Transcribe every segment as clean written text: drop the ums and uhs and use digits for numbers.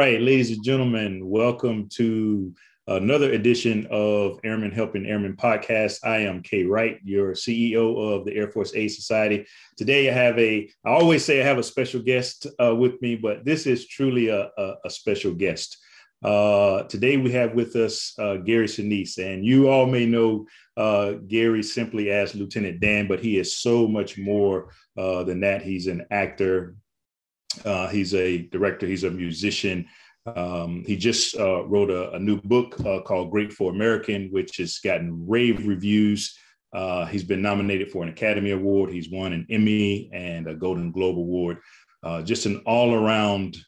right, ladies and gentlemen, welcome to another edition of Airmen Helping Airmen podcast. I am Wright, your CEO of the Air Force Aid Society. Today, I always say I have a special guest with me, but this is truly a special guest. Today, we have with us Gary Sinise, and you all may know Gary simply as Lieutenant Dan, but he is so much more than that. He's an actor. He's a director. He's a musician. He just wrote a new book called Great for American, which has gotten rave reviews. He's been nominated for an Academy Award. He's won an Emmy and a Golden Globe Award. Just an all-around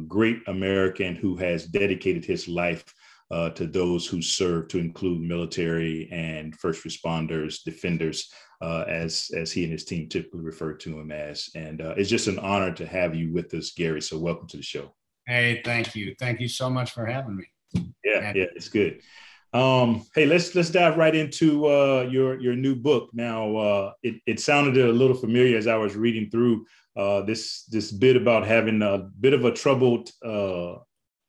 great American who has dedicated his life to those who serve, to include military and first responders, defenders, as he and his team typically refer to him as. And it's just an honor to have you with us, Gary. So welcome to the show. Hey, thank you. Thank you so much for having me. Yeah, it's good. Hey, let's dive right into your new book. Now, it sounded a little familiar as I was reading through this bit about having a bit of a troubled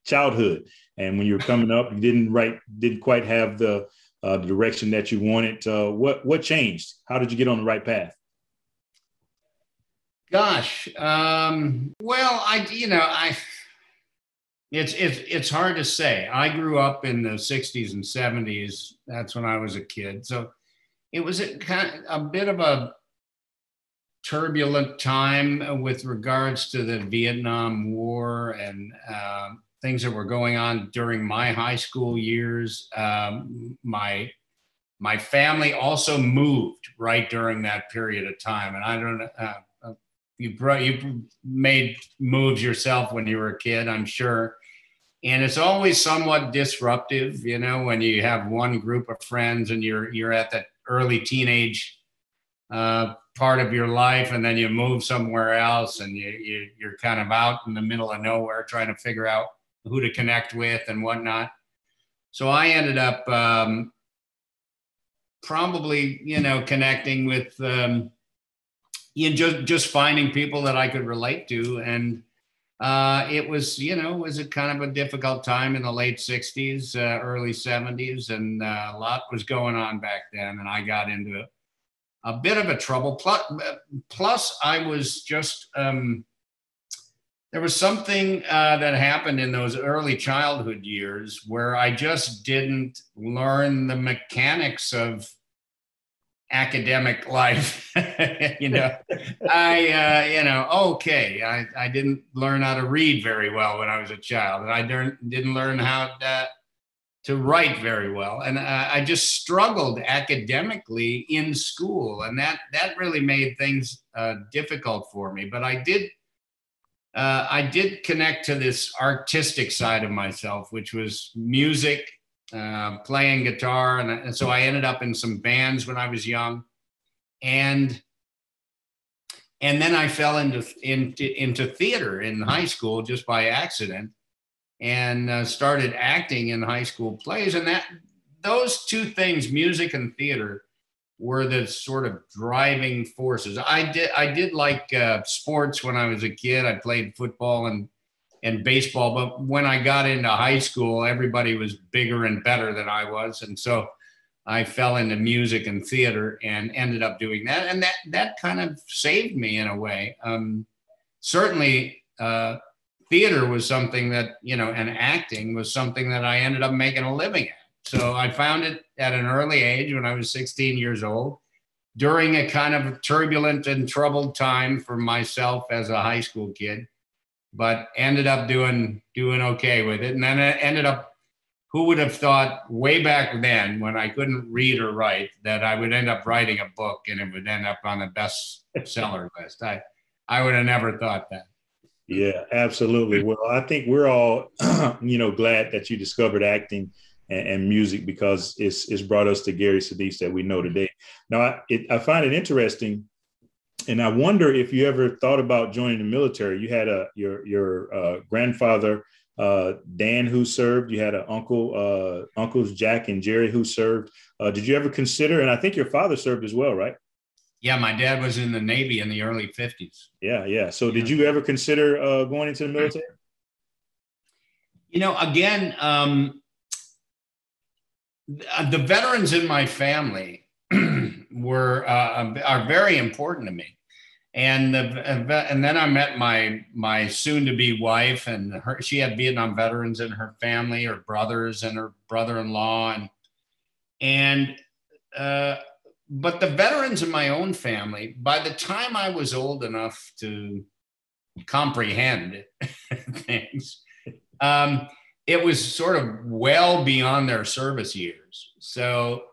childhood, and when you were coming up, you didn't quite have the direction that you wanted. What changed? How did you get on the right path? Gosh, it's hard to say. I grew up in the 60s and 70s. That's when I was a kid. So it was a bit of a turbulent time with regards to the Vietnam War and things that were going on during my high school years. My family also moved right during that period of time. And I don't know, you made moves yourself when you were a kid, I'm sure. And it's always somewhat disruptive, you know, when you have one group of friends and you're at that early teenage part of your life, and then you move somewhere else and you're kind of out in the middle of nowhere trying to figure out who to connect with and whatnot. So I ended up probably, connecting with just finding people that I could relate to. And it was a kind of a difficult time in the late 60s, early 70s, and a lot was going on back then. And I got into a bit of a trouble. Plus I was just, there was something that happened in those early childhood years where I just didn't learn the mechanics of academic life. I didn't learn how to read very well when I was a child, and I didn't learn how to write very well. And I just struggled academically in school, and that really made things difficult for me. But I did connect to this artistic side of myself, which was music, playing guitar. And so I ended up in some bands when I was young. And then I fell into theater in high school just by accident, and started acting in high school plays. And those two things, music and theater, were the sort of driving forces. I did like sports when I was a kid. I played football and baseball, but when I got into high school, everybody was bigger and better than I was. And so I fell into music and theater and ended up doing that. And that kind of saved me in a way. Certainly theater was something that, and acting was something that I ended up making a living at. So I found it at an early age when I was 16 years old, during a kind of turbulent and troubled time for myself as a high school kid, but ended up doing okay with it. And then it ended up, who would have thought way back then, when I couldn't read or write, that I would end up writing a book and it would end up on the bestseller list. I would have never thought that. Yeah, absolutely. Well, I think we're all, glad that you discovered acting and music, because it's brought us to Gary Sinise that we know today. Now, I find it interesting, and I wonder if you ever thought about joining the military. You had your grandfather, Dan, who served. You had uncles Jack and Jerry who served. Did you ever consider? And I think your father served as well, right? Yeah, my dad was in the Navy in the early 50s. Yeah. So did you ever consider going into the military? Again, the veterans in my family are very important to me. And then I met my soon-to-be wife, and she had Vietnam veterans in her family, her brothers and her brother-in-law, but the veterans in my own family, by the time I was old enough to comprehend things, it was sort of well beyond their service years. So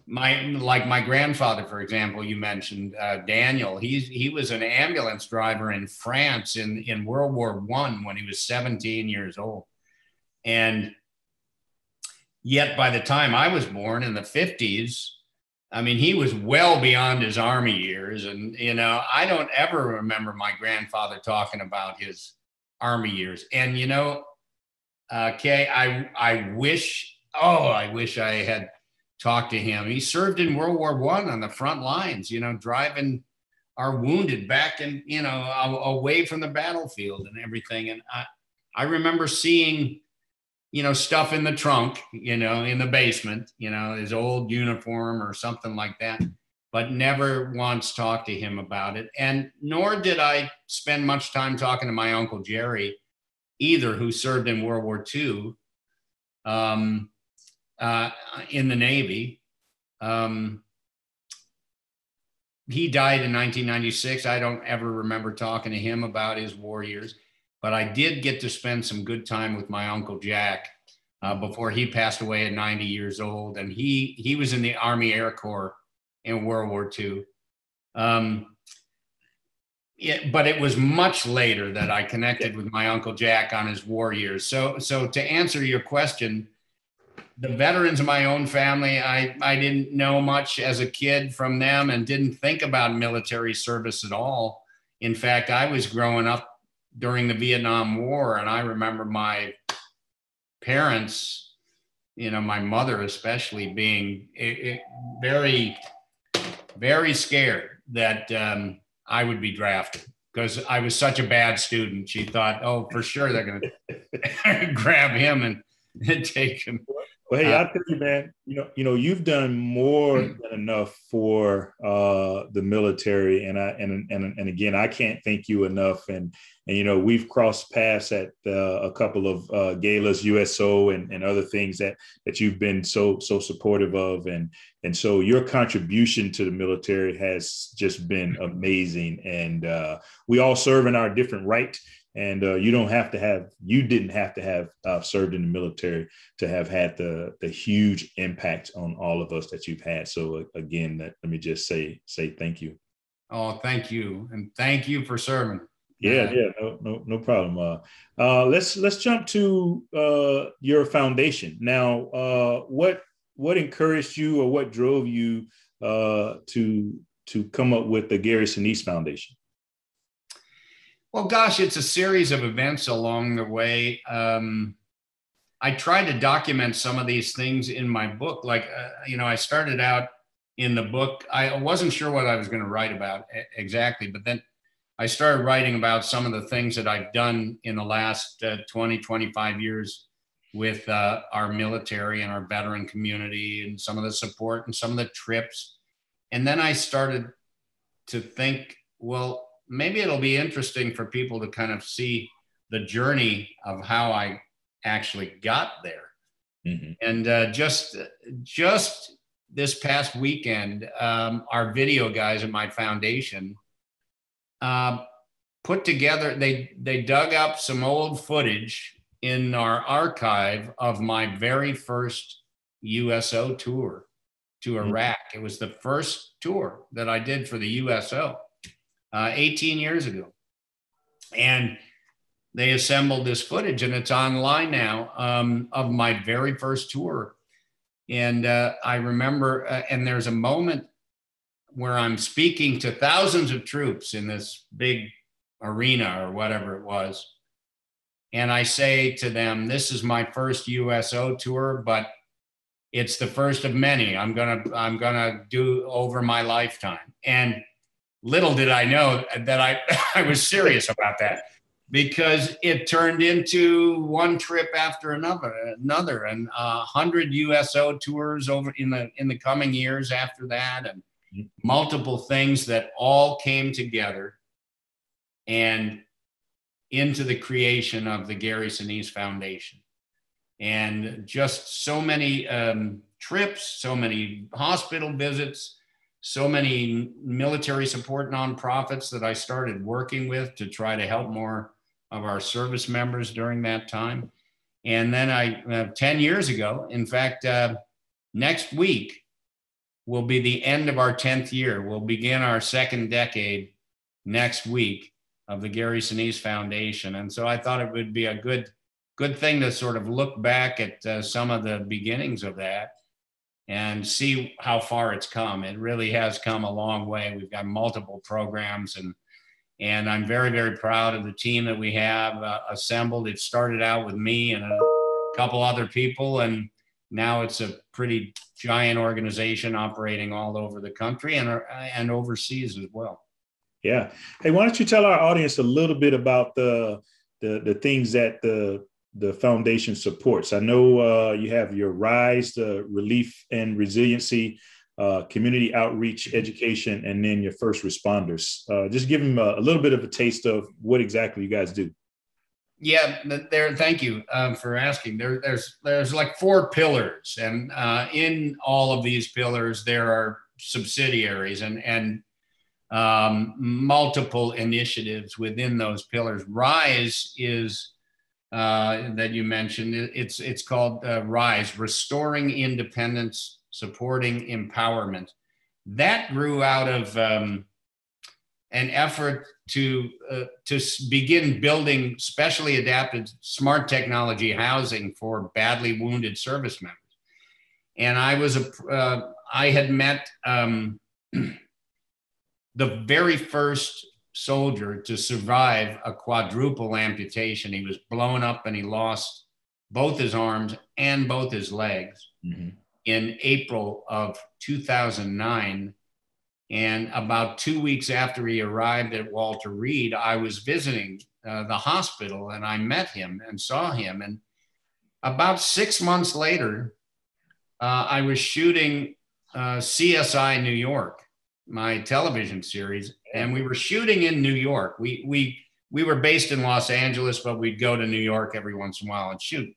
my grandfather, for example, you mentioned, Daniel, he was an ambulance driver in France in World War I when he was 17 years old. And yet by the time I was born in the 50s, I mean, he was well beyond his Army years. And, I don't ever remember my grandfather talking about his Army years. And, Kay, I wish I had talked to him. He served in World War I on the front lines, driving our wounded back and, away from the battlefield and everything. And I remember seeing, stuff in the trunk, in the basement, his old uniform or something like that, but never once talked to him about it. And nor did I spend much time talking to my Uncle Jerry either, who served in World War II in the Navy. He died in 1996. I don't ever remember talking to him about his war years, but I did get to spend some good time with my Uncle Jack before he passed away at 90 years old. And he was in the Army Air Corps in World War II. But it was much later that I connected with my Uncle Jack on his war years. So to answer your question, the veterans of my own family, I didn't know much as a kid from them and didn't think about military service at all. In fact, I was growing up during the Vietnam War, and I remember my parents, my mother especially, being very, very scared that I would be drafted because I was such a bad student. She thought, oh, for sure they're going to grab him and take him. Well, hey, I'll tell you, man, you've done more than enough for the military. And again, I can't thank you enough. And we've crossed paths at a couple of galas, USO and other things that you've been so supportive of. And so your contribution to the military has just been amazing. And we all serve in our different right. And you didn't have to have served in the military to have had the huge impact on all of us that you've had. So again, let me just say thank you. Oh, thank you, and thank you for serving. Yeah, no problem. Let's jump to your foundation now. What encouraged you, or what drove you to come up with the Gary Sinise Foundation? Well, gosh, it's a series of events along the way. I tried to document some of these things in my book. Like, I started out in the book. I wasn't sure what I was going to write about exactly, but then I started writing about some of the things that I've done in the last 20, 25 years with our military and our veteran community, and some of the support and some of the trips. And then I started to think, well, maybe it'll be interesting for people to kind of see the journey of how I actually got there. Mm-hmm. And just this past weekend, our video guys at my foundation put together, they dug up some old footage in our archive of my very first USO tour to Iraq. It was the first tour that I did for the USO. 18 years ago. And they assembled this footage, and it's online now, of my very first tour. And I remember, and there's a moment where I'm speaking to thousands of troops in this big arena or whatever it was. And I say to them, this is my first USO tour, but it's the first of many I'm gonna do over my lifetime. And little did I know that I was serious about that. because it turned into one trip after another, and 100 USO tours over in the coming years after that, and multiple things that all came together and into the creation of the Gary Sinise Foundation. And just so many trips, so many hospital visits, so many military support nonprofits that I started working with to try to help more of our service members during that time. And then 10 years ago, in fact, next week will be the end of our 10th year. We'll begin our second decade next week of the Gary Sinise Foundation. And so I thought it would be a good thing to sort of look back at some of the beginnings of that and see how far it's come. It really has come a long way. We've got multiple programs, and I'm very, very proud of the team that we have assembled. It started out with me and a couple other people, and now it's a pretty giant organization operating all over the country and overseas as well. Yeah. Hey, why don't you tell our audience a little bit about the things that the foundation supports? I know you have your RISE, the Relief and Resiliency, community outreach, education, and then your first responders. Just give them a little bit of a taste of what exactly you guys do. Yeah, thank you for asking. There's like 4 pillars, and in all of these pillars, there are subsidiaries and multiple initiatives within those pillars. RISE is that you mentioned. It's called RISE, Restoring Independence, Supporting Empowerment. That grew out of an effort to begin building specially adapted smart technology housing for badly wounded service members. And I had met the very first soldier to survive a quadruple amputation. He was blown up and he lost both his arms and both his legs in April of 2009. And about 2 weeks after he arrived at Walter Reed, I was visiting the hospital, and I met him and saw him. And about 6 months later, I was shooting CSI New York, my television series, and we were shooting in New York. We were based in Los Angeles, but we'd go to New York every once in a while and shoot.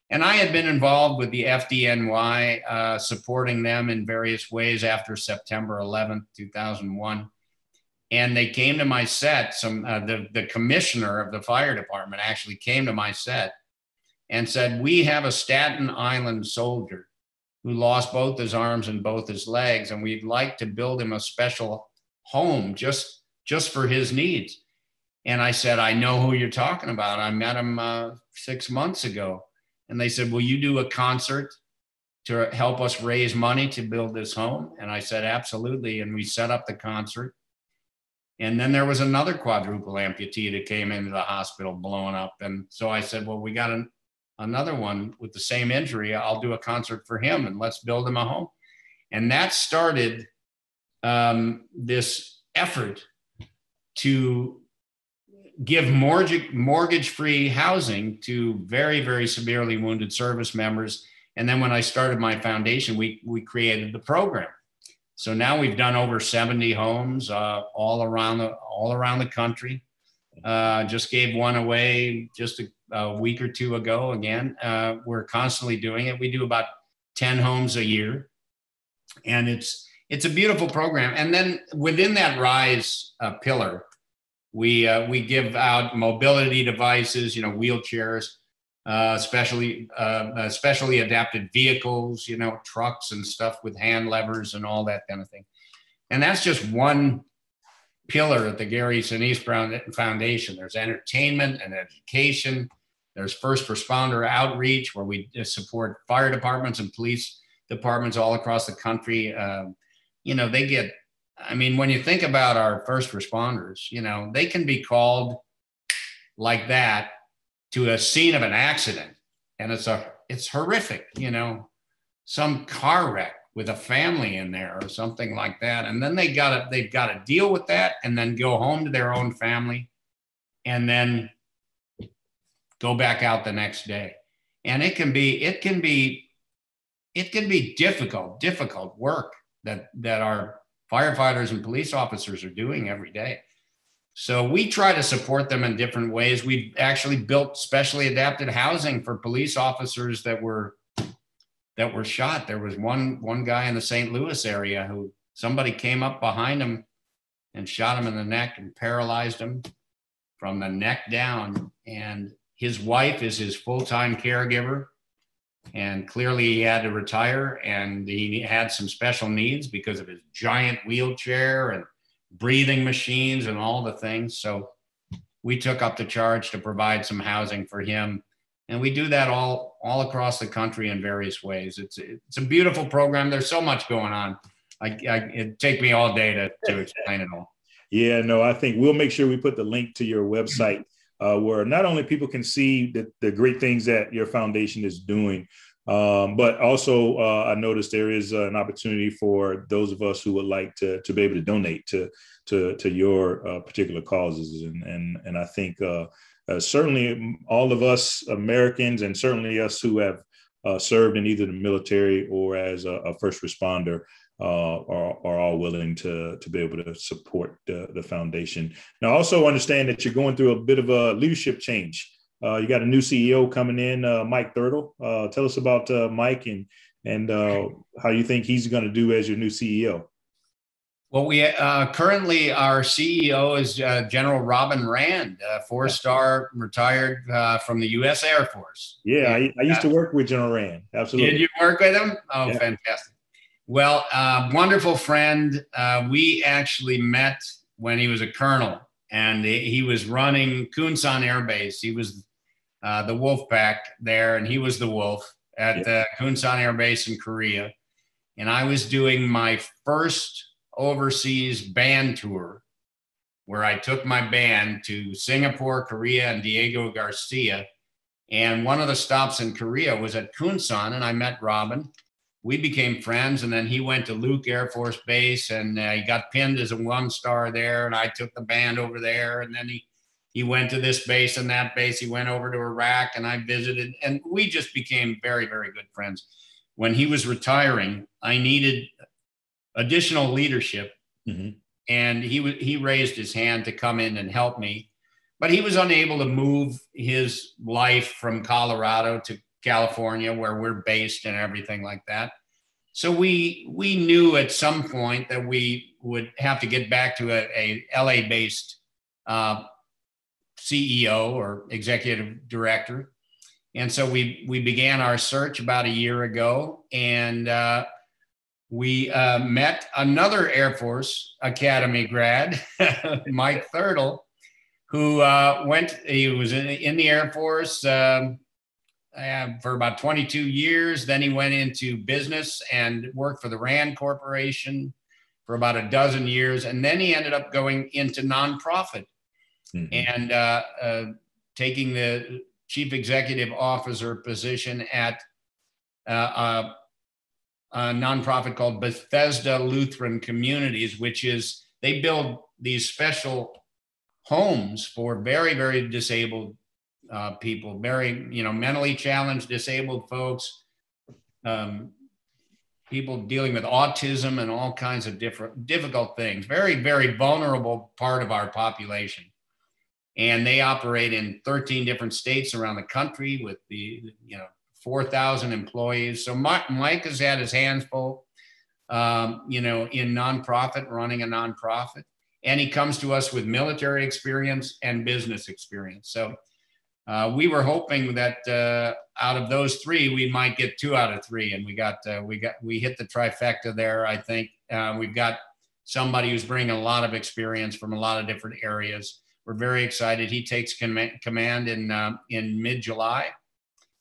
And I had been involved with the FDNY, supporting them in various ways after September 11th, 2001. And they came to my set. The commissioner of the fire department actually came to my set and said, "We have a Staten Island soldier who lost both his arms and both his legs, and we'd like to build him a special home just for his needs." And I said, "I know who you're talking about. I met him 6 months ago." And they said, "Will you do a concert to help us raise money to build this home?" And I said, "Absolutely." And we set up the concert. And then there was another quadruple amputee that came into the hospital blown up. And so I said, "Well, we got another one with the same injury. I'll do a concert for him and let's build him a home." And that started this effort to give mortgage-free housing to very, very severely wounded service members. And then when I started my foundation, we created the program. So now we've done over 70 homes all around the country. Just gave one away just a week or two ago. Again, we're constantly doing it. We do about 10 homes a year, and it's a beautiful program. And then within that RISE pillar, we give out mobility devices, wheelchairs, specially adapted vehicles, trucks and stuff with hand levers and all that kind of thing. And that's just one pillar at the Gary Sinise Foundation. There's entertainment and education. There's first responder outreach, where we support fire departments and police departments all across the country. They get, when you think about our first responders, they can be called like that to a scene of an accident, and it's horrific, some car wreck with a family in there or something like that. And then they've got to deal with that and then go home to their own family and then go back out the next day. And it can be difficult work that our firefighters and police officers are doing every day. So we try to support them in different ways. We've actually built specially adapted housing for police officers that were shot. There was one guy in the St. Louis area who somebody came up behind him and shot him in the neck and paralyzed him from the neck down. And his wife is his full-time caregiver. And clearly he had to retire, and he had some special needs because of his giant wheelchair and breathing machines and all the things. So we took up the charge to provide some housing for him. And we do that all across the country in various ways. It's a beautiful program. There's so much going on. It'd take me all day to explain it all. Yeah, no, I think we'll make sure we put the link to your website where not only people can see the great things that your foundation is doing, but also I noticed there is an opportunity for those of us who would like to be able to donate to your particular causes. And I think certainly all of us Americans, and certainly us who have served in either the military or as a first responder, are all willing to be able to support the foundation. Now, I also understand that you're going through a bit of a leadership change. You got a new CEO coming in, Mike Thurtle. Tell us about Mike and how you think he's going to do as your new CEO. Well, we currently our CEO is General Robin Rand, 4-star retired from the U.S. Air Force. Yeah, I used to work with General Rand. Absolutely. Did you work with him? Oh, yeah. Fantastic. Well, wonderful friend. We actually met when he was a colonel, and he was running Kunsan Air Base. He was the wolf pack there, and he was the wolf at Kunsan Air Base in Korea. And I was doing my first overseas band tour, where I took my band to Singapore, Korea, and Diego Garcia. And one of the stops in Korea was at Kunsan, and I met Robin. We became friends, and then he went to Luke Air Force Base, and he got pinned as a 1-star there, and I took the band over there, and then he went to this base and that base. He went over to Iraq, and I visited, and we just became very, very good friends. When he was retiring, I needed additional leadership, and he raised his hand to come in and help me, but he was unable to move his life from Colorado to California, where we're based and everything like that. So we knew at some point that we would have to get back to a LA-based CEO or executive director. And so we began our search about a year ago, and we met another Air Force Academy grad, Mike Thurtle, who he was in the Air Force for about 22 years. Then he went into business and worked for the Rand Corporation for about a dozen years. And then he ended up going into nonprofit and taking the chief executive officer position at a nonprofit called Bethesda Lutheran Communities, which is, they build these special homes for very, very disabled people, very, mentally challenged, disabled folks, people dealing with autism and all kinds of difficult things, very, very vulnerable part of our population. And they operate in 13 different states around the country with 4,000 employees. So Mike has had his hands full, in nonprofit, running a nonprofit. And he comes to us with military experience and business experience. So we were hoping that out of those three, we might get 2 out of 3, and we hit the trifecta there. I think we've got somebody who's bringing a lot of experience from a lot of different areas. We're very excited. He takes command in mid-July,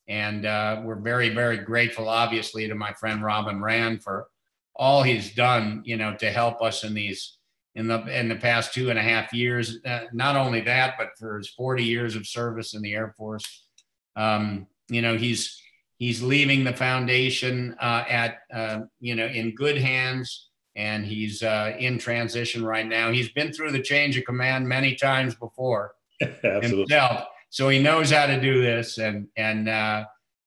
and we're very, very grateful, obviously, to my friend Robin Rand for all he's done, to help us in the past 2.5 years. Not only that, but for his 40 years of service in the Air Force. He's leaving the foundation in good hands, and he's in transition right now. He's been through the change of command many times before himself. So he knows how to do this, and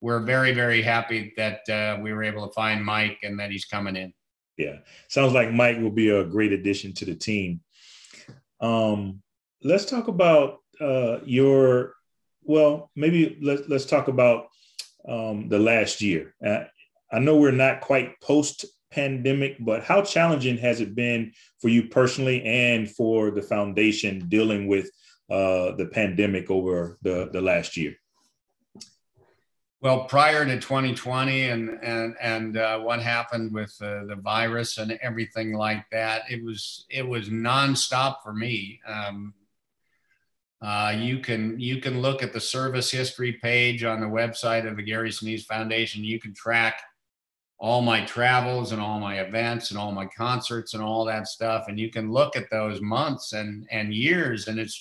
we're very, very happy that we were able to find Mike and that he's coming in. Yeah, sounds like Mike will be a great addition to the team. Let's talk about let's talk about the last year. I know we're not quite post-pandemic, but how challenging has it been for you personally and for the foundation dealing with the pandemic over the last year? Well, prior to 2020 and what happened with the virus and everything like that, it was nonstop for me. You can look at the service history page on the website of the Gary Sinise Foundation. You can track all my travels and all my events and all my concerts and all that stuff, and you can look at those months and years, and it's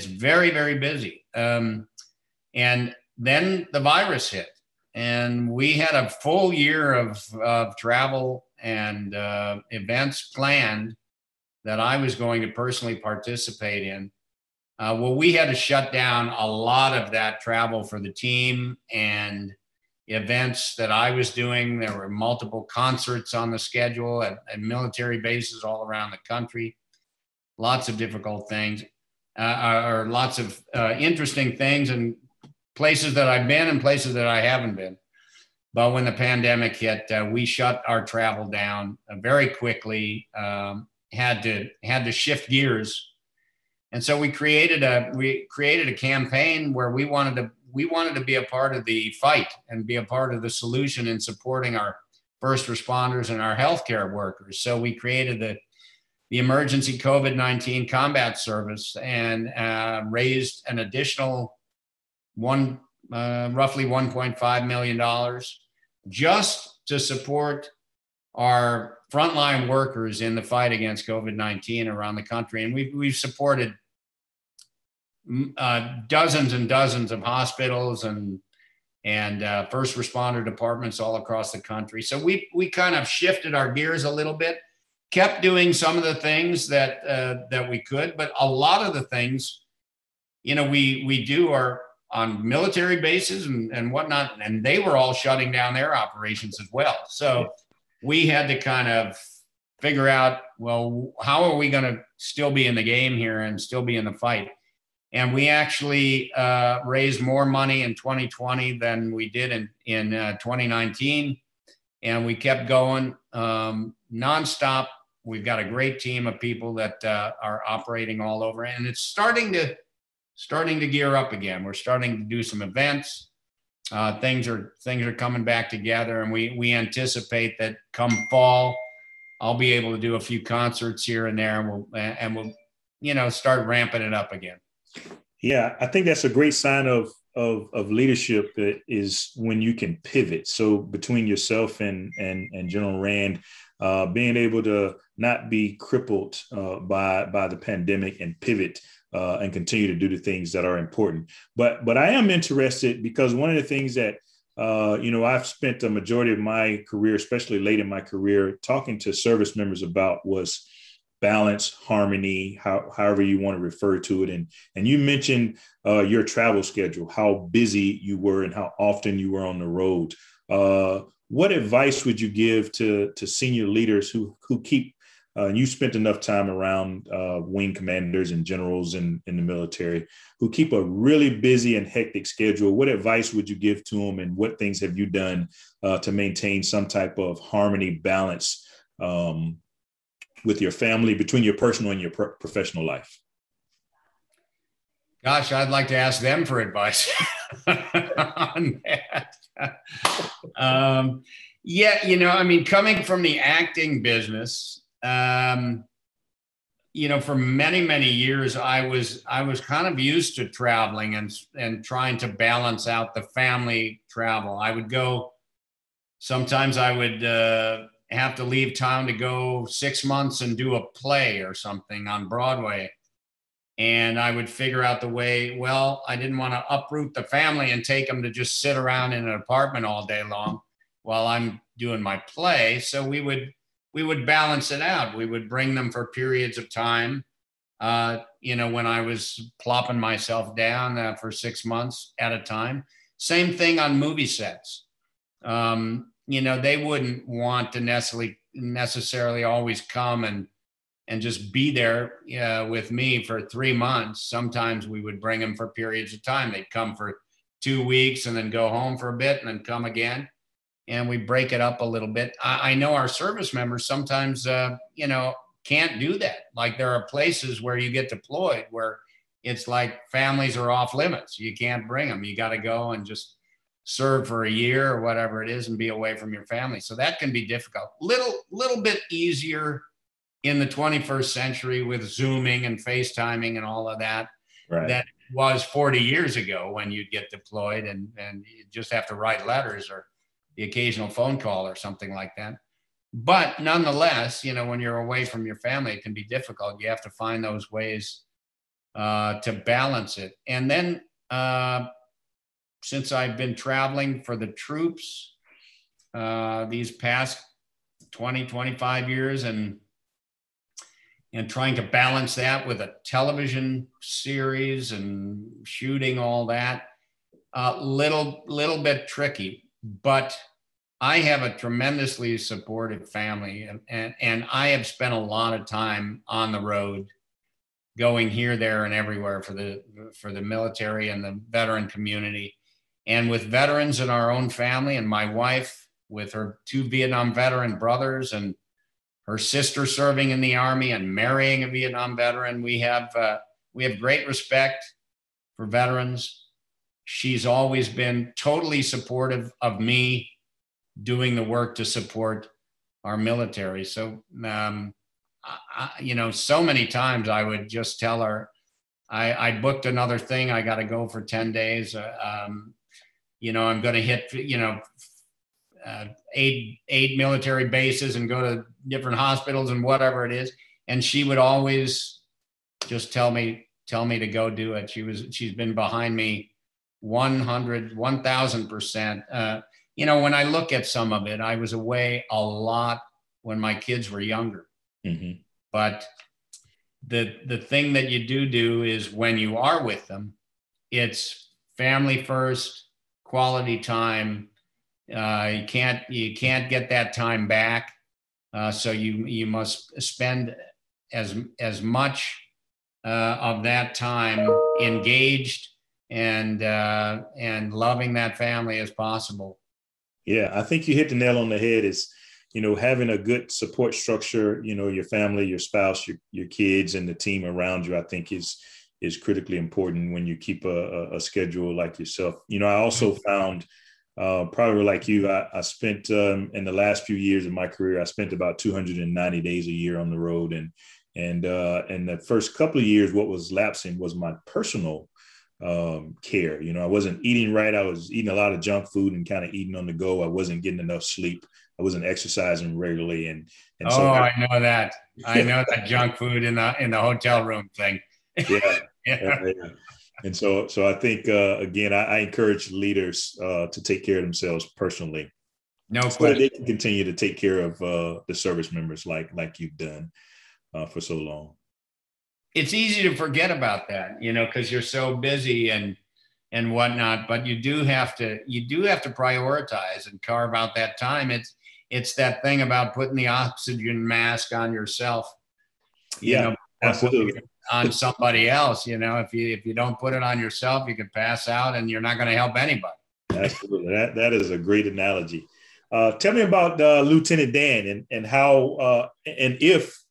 very, very busy. And then the virus hit, and we had a full year of travel and events planned that I was going to personally participate in. Well, we had to shut down a lot of that travel for the team and events that I was doing. There were multiple concerts on the schedule at military bases all around the country. Lots of difficult things, or lots of interesting things, and places that I've been and places that I haven't been. But when the pandemic hit, we shut our travel down very quickly, had to shift gears. And so we created a campaign where we wanted to be a part of the fight and be a part of the solution in supporting our first responders and our healthcare workers. So we created the emergency COVID-19 combat service and raised an additional roughly $1.5 million just to support our frontline workers in the fight against COVID-19 around the country. And we've supported dozens and dozens of hospitals and first responder departments all across the country. So we kind of shifted our gears a little bit, kept doing some of the things that we could, but a lot of the things, we do are on military bases and whatnot, and they were all shutting down their operations as well. So we had to kind of figure out, well, how are we going to still be in the game here and still be in the fight? And we actually raised more money in 2020 than we did in 2019. And we kept going nonstop. We've got a great team of people that are operating all over, and it's starting to gear up again. We're starting to do some events. Things are coming back together, and we anticipate that come fall, I'll be able to do a few concerts here and there, and we'll start ramping it up again. Yeah, I think that's a great sign of leadership, is when you can pivot. So between yourself and General Rand, being able to not be crippled by the pandemic and pivot and continue to do the things that are important. But I am interested because one of the things that I've spent the majority of my career, especially late in my career, talking to service members about was balance, harmony, however you want to refer to it. And you mentioned your travel schedule, how busy you were and how often you were on the road. What advice would you give to senior leaders who keep, you spent enough time around wing commanders and generals in the military, who keep a really busy and hectic schedule? What advice would you give to them, and what things have you done to maintain some type of harmony, balance with your family, between your personal and your professional life? Gosh, I'd like to ask them for advice on that. Coming from the acting business, for many, many years, I was kind of used to traveling and trying to balance out the family travel. I would go, sometimes I would have to leave town to go 6 months and do a play or something on Broadway. And I would figure out the way, well, I didn't want to uproot the family and take them to just sit around in an apartment all day long while I'm doing my play. So we would balance it out. We would bring them for periods of time when I was plopping myself down for 6 months at a time. Same thing on movie sets. They wouldn't want to necessarily always come and just be there with me for 3 months. Sometimes we would bring them for periods of time. They'd come for 2 weeks and then go home for a bit and then come again. And we break it up a little bit. I know our service members sometimes, can't do that. Like there are places where you get deployed where it's like families are off limits. You can't bring them. You got to go and just serve for a year or whatever it is and be away from your family. So that can be difficult. Little bit easier in the 21st century with Zooming and FaceTiming and all of that. Right. That was 40 years ago when you'd get deployed and you just have to write letters or the occasional phone call or something like that. But nonetheless, when you're away from your family, it can be difficult. You have to find those ways to balance it. And then since I've been traveling for the troops these past 20, 25 years and trying to balance that with a television series and shooting all that, little bit tricky. But I have a tremendously supportive family, and I have spent a lot of time on the road, going here, there, and everywhere for the military and the veteran community. And with veterans in our own family, and my wife with her 2 Vietnam veteran brothers and her sister serving in the Army and marrying a Vietnam veteran, we have great respect for veterans. She's always been totally supportive of me doing the work to support our military. So, so many times I would just tell her, I booked another thing. I got to go for 10 days. I'm going to hit, 8 military bases and go to different hospitals and whatever it is. And she would always just tell me to go do it. She's been behind me 1000%. When I look at some of it, I was away a lot when my kids were younger. Mm-hmm. But the thing that you do is when you are with them, it's family first, quality time. You can't get that time back. So you must spend as much of that time engaged and loving that family as possible. Yeah, I think you hit the nail on the head. Is having a good support structure. Your family, your spouse, your kids, and the team around you, I think is critically important when you keep a schedule like yourself. I also found, probably like you, I spent in the last few years of my career, I spent about 290 days a year on the road, and the first couple of years, what was lapsing was my personal care. I wasn't eating right. I was eating a lot of junk food and kind of eating on the go. I wasn't getting enough sleep. I wasn't exercising regularly. And so I know that. I know that junk food in the hotel room thing. Yeah. Yeah. And so I think, again, I encourage leaders to take care of themselves personally. No so question. They can continue to take care of the service members like you've done for so long. It's easy to forget about that, because you're so busy and whatnot, but you do have to prioritize and carve out that time. It's that thing about putting the oxygen mask on yourself, absolutely. On somebody else. If you don't put it on yourself, you could pass out and you're not going to help anybody. Absolutely. That is a great analogy. Tell me about Lieutenant Dan and how, and if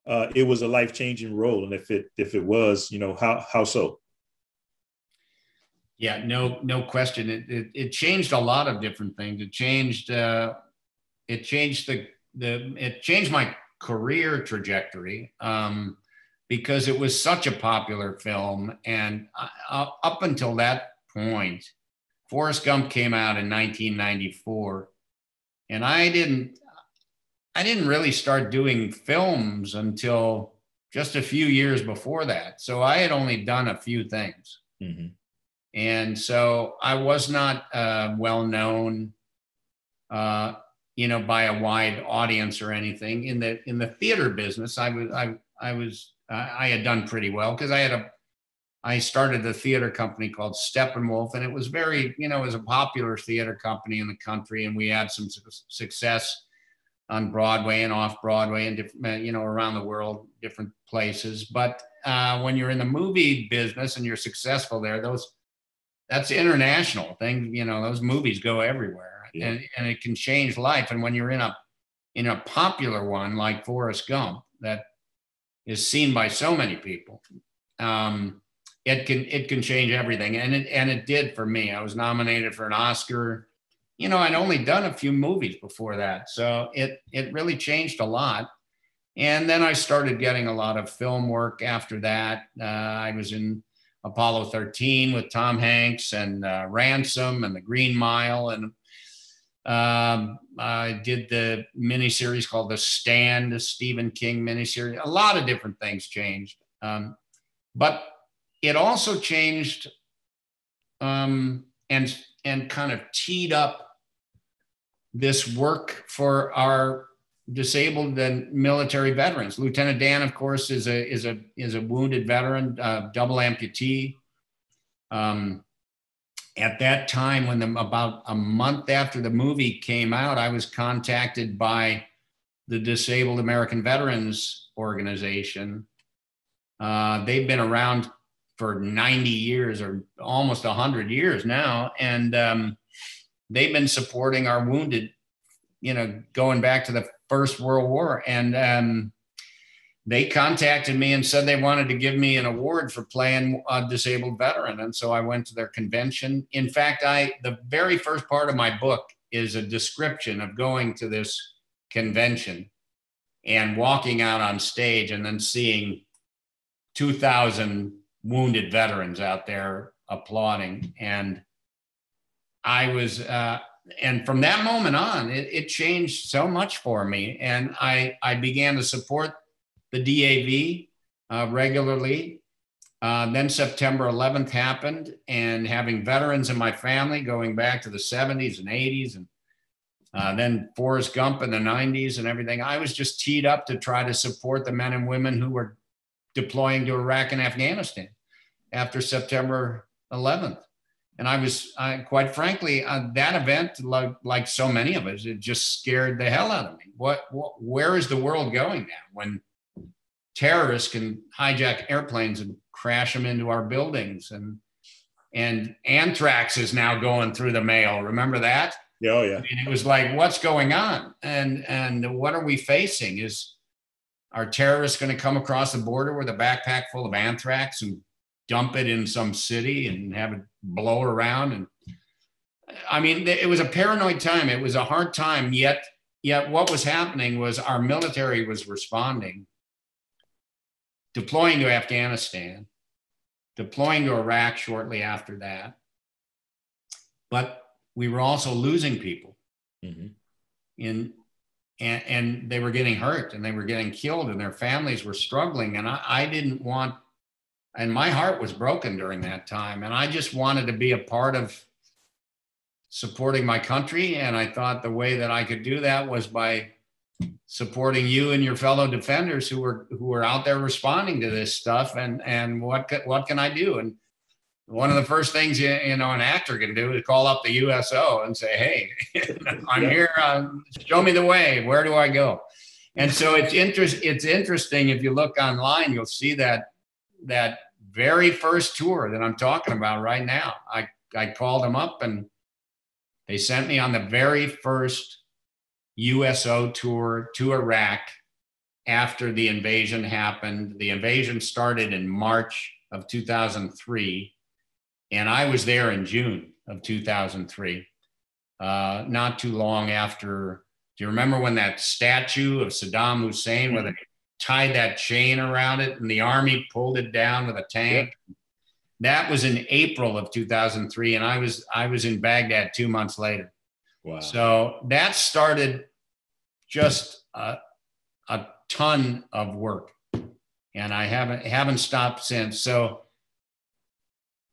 it was a life-changing role, and if it was, how so? Yeah, no question. It changed a lot of different things. It changed my career trajectory because it was such a popular film, and up until that point, Forrest Gump came out in 1994, and I didn't really start doing films until just a few years before that. So I had only done a few things. Mm-hmm. And so I was not well known, by a wide audience or anything. In the theater business, I was I had done pretty well because I started a theater company called Steppenwolf, and it was very, it was a popular theater company in the country, and we had some success on Broadway and off Broadway and different, around the world, different places. But when you're in the movie business and you're successful there, that's international thing. Those movies go everywhere, yeah. and it can change life. And when you're in a popular one like Forrest Gump that is seen by so many people, it can change everything. And it did for me. I was nominated for an Oscar. I'd only done a few movies before that. So it really changed a lot. And then I started getting a lot of film work after that. I was in Apollo 13 with Tom Hanks and Ransom and The Green Mile. And I did the miniseries called The Stand, the Stephen King miniseries. A lot of different things changed. But it also changed and kind of teed up this work for our disabled and military veterans. Lieutenant Dan, of course, is a wounded veteran, double amputee. At that time, when about a month after the movie came out, I was contacted by the Disabled American Veterans Organization. They've been around for 90 years or almost 100 years now, and they've been supporting our wounded, going back to the First World War. And they contacted me and said they wanted to give me an award for playing a disabled veteran. And so I went to their convention. In fact, the very first part of my book is a description of going to this convention and walking out on stage and then seeing 2,000 wounded veterans out there applauding. And I was, and from that moment on, it changed so much for me. And I began to support the DAV regularly. Then September 11th happened, and having veterans in my family going back to the 70s and 80s, and then Forrest Gump in the 90s and everything, I was just teed up to try to support the men and women who were deploying to Iraq and Afghanistan after September 11th. And I was, quite frankly, that event, like so many of us, it just scared the hell out of me. Where is the world going now when terrorists can hijack airplanes and crash them into our buildings? And anthrax is now going through the mail. Remember that? Oh, yeah. I mean, it was like, what's going on? And what are we facing? Are terrorists going to come across the border with a backpack full of anthrax and dump it in some city and have it blow around? And I mean, it was a paranoid time. It was a hard time. Yet what was happening was our military was responding, deploying to Afghanistan, deploying to Iraq shortly after that. But we were also losing people. Mm-hmm. And they were getting hurt and they were getting killed and their families were struggling. And I didn't want, and my heart was broken during that time. And I just wanted to be a part of supporting my country. And I thought the way that I could do that was by supporting you and your fellow defenders who were out there responding to this stuff. And what can I do? And one of the first things an actor can do is call up the USO and say, "Hey, I'm here. Show me the way. Where do I go?" And so it's interesting. If you look online, you'll see that very first tour that I'm talking about right now. I called them up and they sent me on the very first USO tour to Iraq after the invasion happened. The invasion started in March of 2003. And I was there in June of 2003, not too long after. Do you remember when that statue of Saddam Hussein, where they tied that chain around it and the army pulled it down with a tank? Yep. That was in April of 2003, and I was in Baghdad 2 months later. Wow! So that started just a ton of work, and I haven't stopped since. So.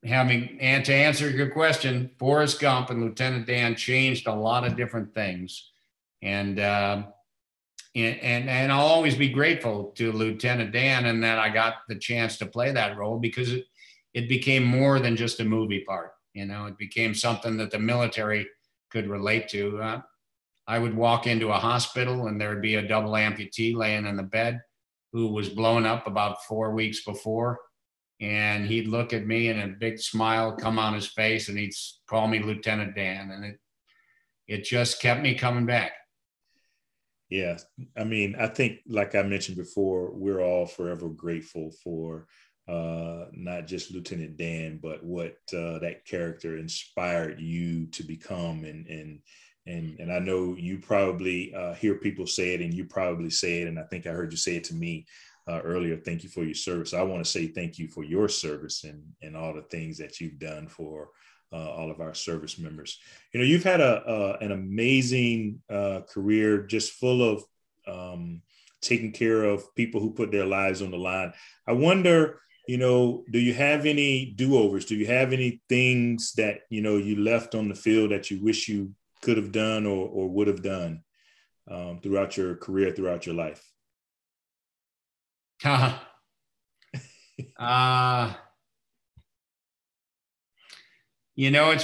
And to answer your question, Forrest Gump and Lieutenant Dan changed a lot of different things. And and I'll always be grateful to Lieutenant Dan and that I got the chance to play that role, because it became more than just a movie part. You know, it became something that the military could relate to. I would walk into a hospital and there would be a double amputee laying in the bed who was blown up about 4 weeks before. And he'd look at me and a big smile come on his face and he'd call me Lieutenant Dan. And it just kept me coming back. Yeah. I mean, I think, like I mentioned before, we're all forever grateful for not just Lieutenant Dan, but what that character inspired you to become. And I know you probably hear people say it, and you probably say it. And I think I heard you say it to me earlier. Thank you for your service. I want to say thank you for your service and all the things that you've done for all of our service members. You know, you've had an amazing career, just full of taking care of people who put their lives on the line. I wonder, you know, do you have any do-overs? Do you have any things that, you know, you left on the field that you wish you could have done or would have done throughout your career, throughout your life? You know,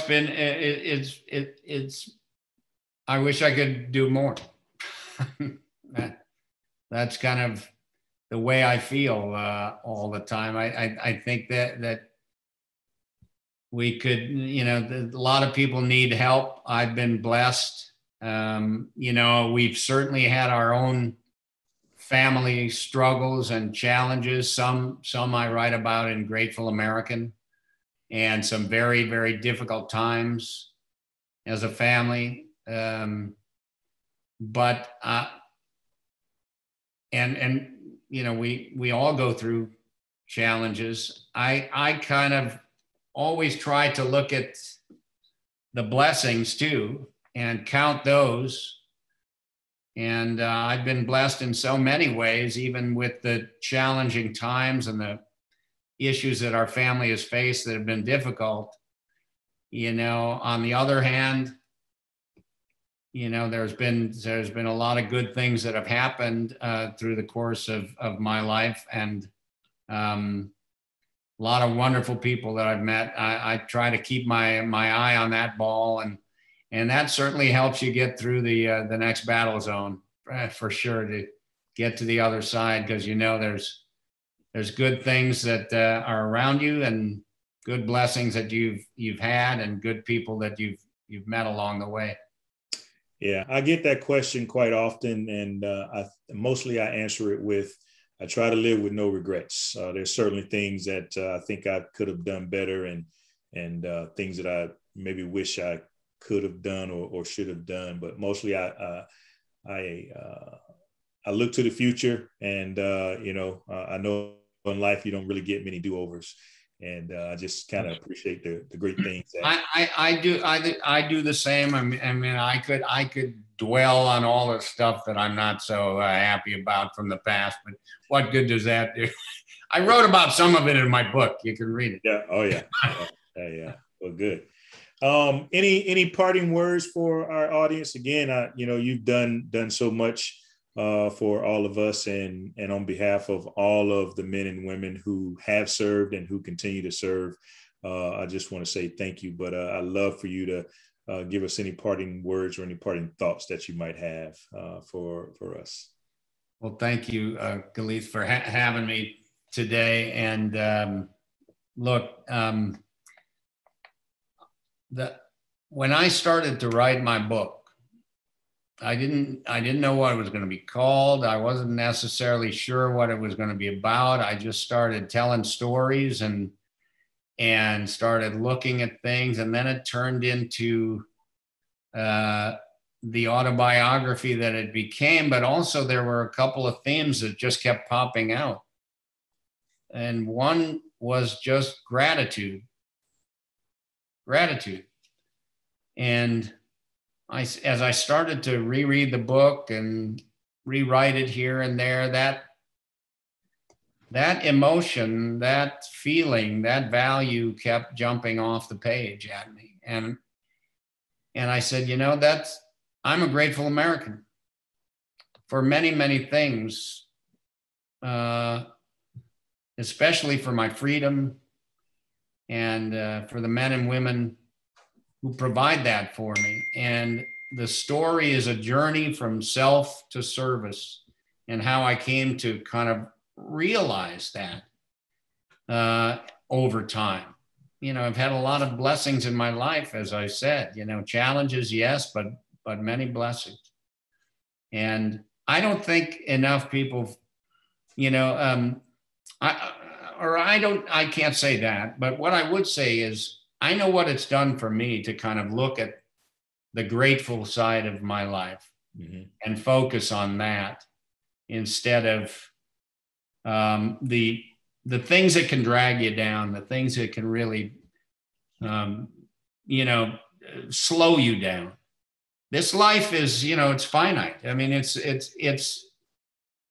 I wish I could do more. That's kind of the way I feel all the time. I think that we could, you know, a lot of people need help. I've been blessed. You know, we've certainly had our own family struggles and challenges. Some I write about in Grateful American, and some very, very difficult times as a family. But you know, we all go through challenges. I kind of always try to look at the blessings too and count those. And I've been blessed in so many ways, even with the challenging times and the issues that our family has faced that have been difficult. You know, on the other hand, you know, there's been a lot of good things that have happened through the course of my life, and a lot of wonderful people that I've met. I try to keep my eye on that ball, and that certainly helps you get through the next battle zone for sure, to get to the other side, because you know there's good things that are around you, and good blessings that you've had, and good people that you've met along the way. Yeah, I get that question quite often, and mostly I answer it with, I try to live with no regrets. There's certainly things that I think I could have done better, and things that I maybe wish I could have done or should have done. But mostly I look to the future, and you know, I know in life you don't really get many do-overs. And I just kind of appreciate the great things. I do the same. I mean, I could dwell on all the stuff that I'm not so happy about from the past, but what good does that do? I wrote about some of it in my book. You can read it. Yeah. Oh yeah. Yeah. Well, good. Any parting words for our audience? Again, you know, you've done so much for all of us, and on behalf of all of the men and women who have served and who continue to serve, I just want to say thank you. But I'd love for you to give us any parting words or any parting thoughts that you might have for us. Well, thank you, Galith, for having me today. And look, when I started to write my book, I didn't know what it was going to be called. I wasn't necessarily sure what it was going to be about. I just started telling stories and started looking at things, and then it turned into the autobiography that it became. But also there were a couple of themes that just kept popping out, and one was just gratitude. And as I started to reread the book and rewrite it here and there, that emotion, that feeling, that value kept jumping off the page at me. And I said, you know, I'm a grateful American. for many, many things, especially for my freedom and for the men and women who provide that for me. And the story is a journey from self to service, and how I came to kind of realize that over time. You know, I've had a lot of blessings in my life, as I said, you know, challenges, yes, but many blessings. And I don't think enough people, you know, I can't say that, but what I would say is I know what it's done for me to kind of look at the grateful side of my life and focus on that instead of the things that can drag you down, the things that can really, you know, slow you down. This life is, you know, it's finite. I mean,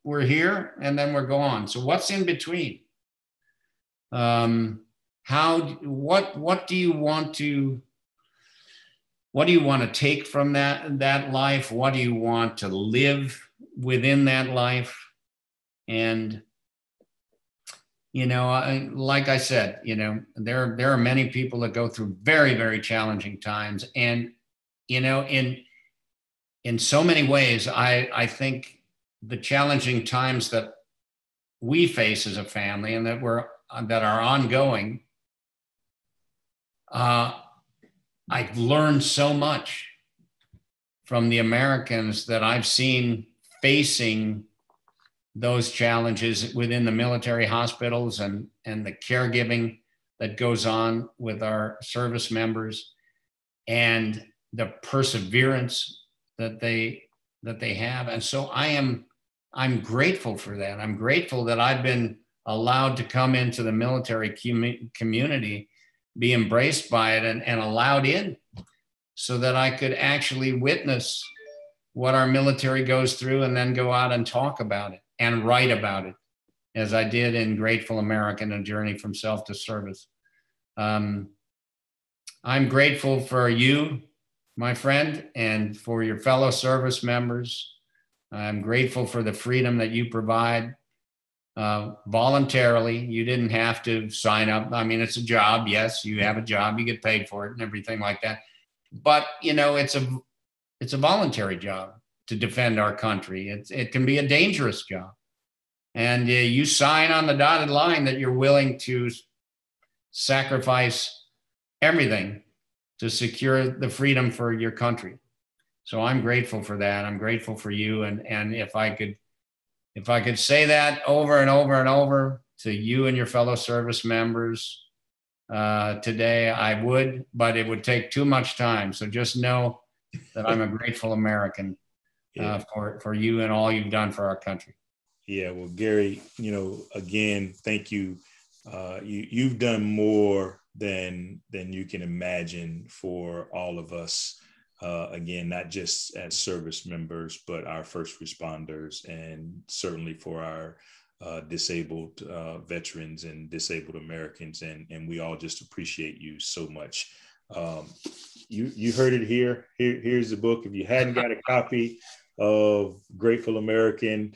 we're here and then we're gone. So what's in between? What do you want to take from that life? What do you want to live within that life? And, you know, like I said, you know, there are many people that go through very, very challenging times. And, you know, in so many ways, I think the challenging times that we face as a family and that are ongoing, I've learned so much from the Americans that I've seen facing those challenges within the military hospitals and the caregiving that goes on with our service members, and the perseverance that they have. And so I'm grateful for that. I'm grateful that I've been allowed to come into the military community, be embraced by it and allowed in, so that I could actually witness what our military goes through and then go out and talk about it and write about it, as I did in Grateful American, A Journey from Self to Service. I'm grateful for you, my friend, and for your fellow service members. I'm grateful for the freedom that you provide voluntarily. You didn't have to sign up. I mean, it's a job. Yes, you have a job, you get paid for it and everything like that. But, you know, it's a voluntary job to defend our country. It can be a dangerous job. And you sign on the dotted line that you're willing to sacrifice everything to secure the freedom for your country. So I'm grateful for that. I'm grateful for you. And if I could say that over and over and over to you and your fellow service members today, I would, but it would take too much time. So just know that I'm a grateful American for you and all you've done for our country. Yeah, well, Gary, you know, again, thank you. You've done more than you can imagine for all of us. Again, not just as service members, but our first responders, and certainly for our disabled veterans and disabled Americans. And we all just appreciate you so much. You heard it here. Here's the book. If you hadn't got a copy of Grateful American,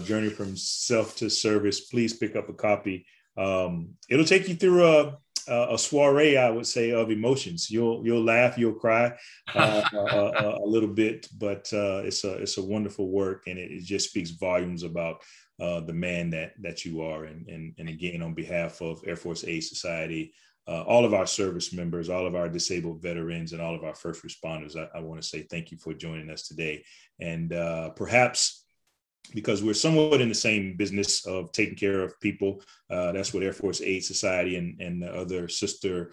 Journey from Self to Service, please pick up a copy. It'll take you through a soiree, I would say, of emotions. You'll laugh, you'll cry a little bit, but it's a wonderful work, and it just speaks volumes about the man that you are. And again, on behalf of Air Force Aid Society, all of our service members, all of our disabled veterans, and all of our first responders, I want to say thank you for joining us today. And perhaps because we're somewhat in the same business of taking care of people, that's what Air Force Aid Society and the other sister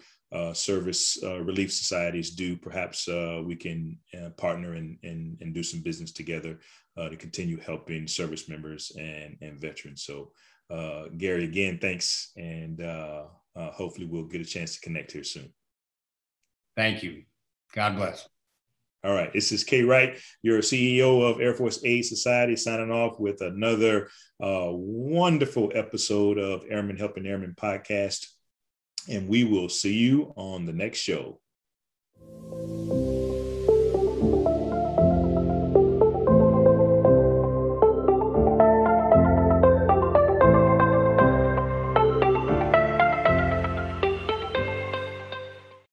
service relief societies do. Perhaps we can partner and do some business together to continue helping service members and veterans. So Gary, again, thanks. And hopefully we'll get a chance to connect here soon. Thank you. God bless. All right. This is K. Wright, your CEO of Air Force Aid Society, signing off with another wonderful episode of Airmen Helping Airmen podcast. And we will see you on the next show.